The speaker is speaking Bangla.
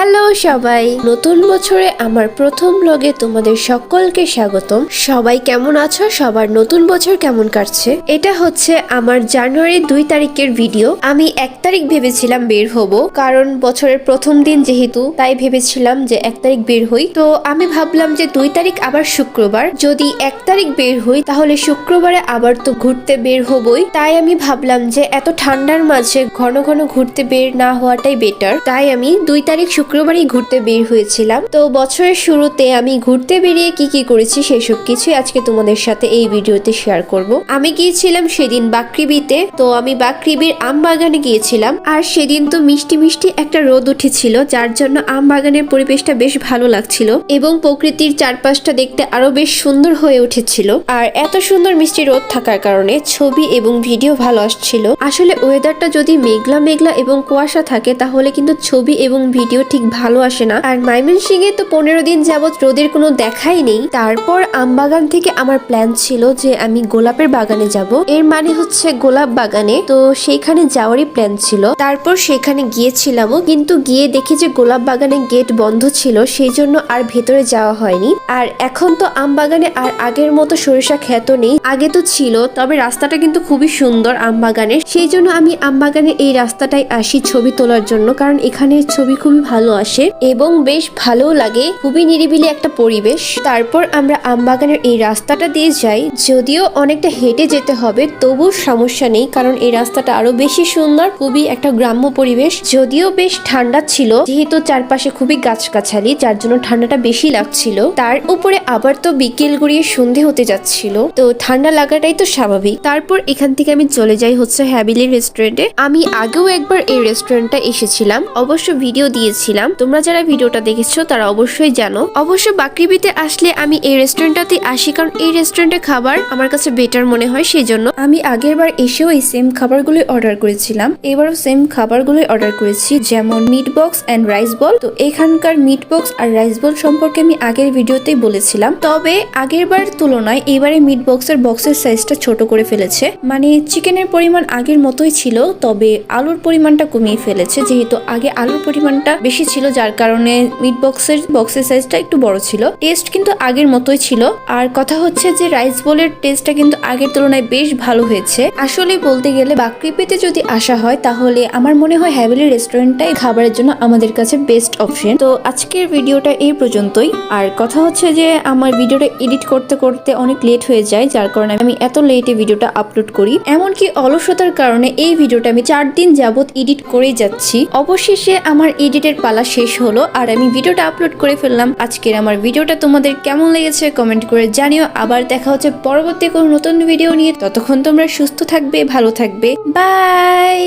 হ্যালো সবাই, নতুন বছরে আমার প্রথম ব্লগে তোমাদের সকলকে স্বাগতম। সবাই কেমন আছো? সবার নতুন বছর কেমন কাটছে? এটা হচ্ছে আমার জানুয়ারি 2 তারিখের ভিডিও। আমি 1 তারিখ ভেবেছিলাম বের হব, কারণ বছরের প্রথম দিন যেহেতু, তাই ভেবেছিলাম যে 1 তারিখ বের হই। তো আমি ভাবলাম যে 2 তারিখ আবার শুক্রবার, যদি 1 তারিখ বের হই তাহলে শুক্রবারে আবার তো ঘুরতে বের হবই। তাই আমি ভাবলাম যে এত ঠান্ডার মাঝে ঘন ঘন ঘুরতে বের না হওয়াটাই বেটার। তাই আমি 2 তারিখ শুক্রবারই ঘুরতে বের হয়েছিলাম। তো বছরের শুরুতে আমি ঘুরতে বেরিয়ে কি কি করেছি সেসব কিছুই আজকে তোমাদের সাথে এই ভিডিওতে শেয়ার করব। আমি গিয়েছিলাম সেদিন বাকৃবিতে। তো আমি বাকৃবির আম বাগানে গিয়েছিলাম, আর সেদিন তো মিষ্টি মিষ্টি একটা রোদ উঠেছিল, যার জন্য আম বাগানের পরিবেশটা বেশ ভালো লাগছিল এবং প্রকৃতির চারপাশটা দেখতে আরো বেশ সুন্দর হয়ে উঠেছিল। আর এত সুন্দর মিষ্টি রোদ থাকার কারণে ছবি এবং ভিডিও ভালো আসছিল। আসলে ওয়েদারটা যদি মেঘলা মেঘলা এবং কুয়াশা থাকে তাহলে কিন্তু ছবি এবং ভিডিও ঠিক ভালো আসে না। আর ময়মনসিংহে তো 15 দিন যাবত রোদের কোনো দেখাই নেই। তারপর আমবাগান থেকে আমার প্ল্যান ছিল যে আমি গোলাপের বাগানে যাব, এর মানে হচ্ছে গোলাপ বাগানে। তো সেইখানে যাওয়ারই প্ল্যান ছিল। তারপর সেখানে গিয়েছিলামও, কিন্তু গিয়ে দেখি যে গোলাপ বাগানে গেট বন্ধ ছিল, সেই জন্য আর ভেতরে যাওয়া হয়নি। আর এখন তো আম বাগানে আর আগের মতো সরিষা ক্ষেত নেই, আগে তো ছিল, তবে রাস্তাটা কিন্তু খুবই সুন্দর আম বাগানের। সেই জন্য আমি আম বাগানে এই রাস্তাটাই আসি ছবি তোলার জন্য, কারণ এখানে ছবি খুবই ভালো আসে এবং বেশ ভালো লাগে, খুবই নিরিবিলি একটা পরিবেশ। তারপর আমরা আমবাগানের এই রাস্তাটা দিয়ে যাই, যদিও অনেকটা হেঁটে যেতে হবে, তবু সমস্যা নেই, কারণ এই রাস্তাটা আরো বেশি সুন্দর, খুবই একটা গ্রাম্য পরিবেশ। যদিও বেশ ঠান্ডা ছিল, যেহেতু চারপাশে খুবই গাছগাছালি, যার জন্য ঠান্ডাটা বেশি লাগছিল। তার উপরে আবার তো বিকেল গড়িয়ে সন্ধে হতে যাচ্ছিল, তো ঠান্ডা লাগাটাই তো স্বাভাবিক। তারপর এখান থেকে আমি চলে যাই হচ্ছে হ্যাবিলি রেস্টুরেন্টে। আমি আগেও একবার এই রেস্টুরেন্টটা এসেছিলাম, অবশ্য ভিডিও দিয়েছিলাম, তোমরা যারা ভিডিওটা দেখেছো তারা অবশ্যই জানো। অবশ্য বাকৃবিতে আসলে আমি এই রেস্টুরেন্টটাতে আসি, কারণ এই রেস্টুরেন্টের খাবার আমার কাছে বেটার মনে হয়, সেই জন্য। আমি আগের বার এসেও এই সেম খাবারগুলোই অর্ডার করেছিলাম, এবারও সেম খাবারগুলোই অর্ডার করেছি, যেমন মিট বক্স এন্ড রাইস বল। তো এখানকার মিট বক্স আর রাইস বল সম্পর্কে আমি আগের ভিডিওতেই বলেছিলাম, তবে আগের বার তুলনায় এবারে মিট বক্সের সাইজটা ছোট করে ফেলেছে। মানে চিকেনের পরিমাণ আগের মতোই ছিল, তবে আলুর পরিমাণটা কমিয়ে ফেলেছে, যেহেতু আগে আলুর পরিমাণটা বেশি ছিল, যার কারণে মিট বক্সের সাইজটা একটু বড় ছিল। টেস্ট কিন্তু আগের মতোই ছিল। আর কথা হচ্ছে যে রাইস বোলের টেস্টটা কিন্তু আগের তুলনায় বেশ ভালো হয়েছে। আসলে বলতে গেলে বাকৃবিতে যদি আসা হয় তাহলে আমার মনে হয় হ্যাবিলি রেস্টুরেন্টটাই খাবারের জন্য আমাদের কাছে বেস্ট অপশন। তো আজকের ভিডিওটা এই পর্যন্তই। আর কথা হচ্ছে যে আমার ভিডিওটা এডিট করতে করতে অনেক লেট হয়ে যায়, যার কারণে আমি এত লেটে ভিডিওটা আপলোড করি। এমনকি অলসতার কারণে এই ভিডিওটা আমি 4 দিন যাবত এডিট করেই যাচ্ছি। অবশেষে আমার এডিটের পালা শেষ হলো, আর আমি ভিডিওটা আপলোড করে ফেললাম। আজকের আমার ভিডিওটা তোমাদের কেমন লেগেছে কমেন্ট করে জানিও। আবার দেখা হচ্ছে পরবর্তী কোনো নতুন ভিডিও নিয়ে। ততক্ষণ তোমরা সুস্থ থাকবে, ভালো থাকবে, বাই।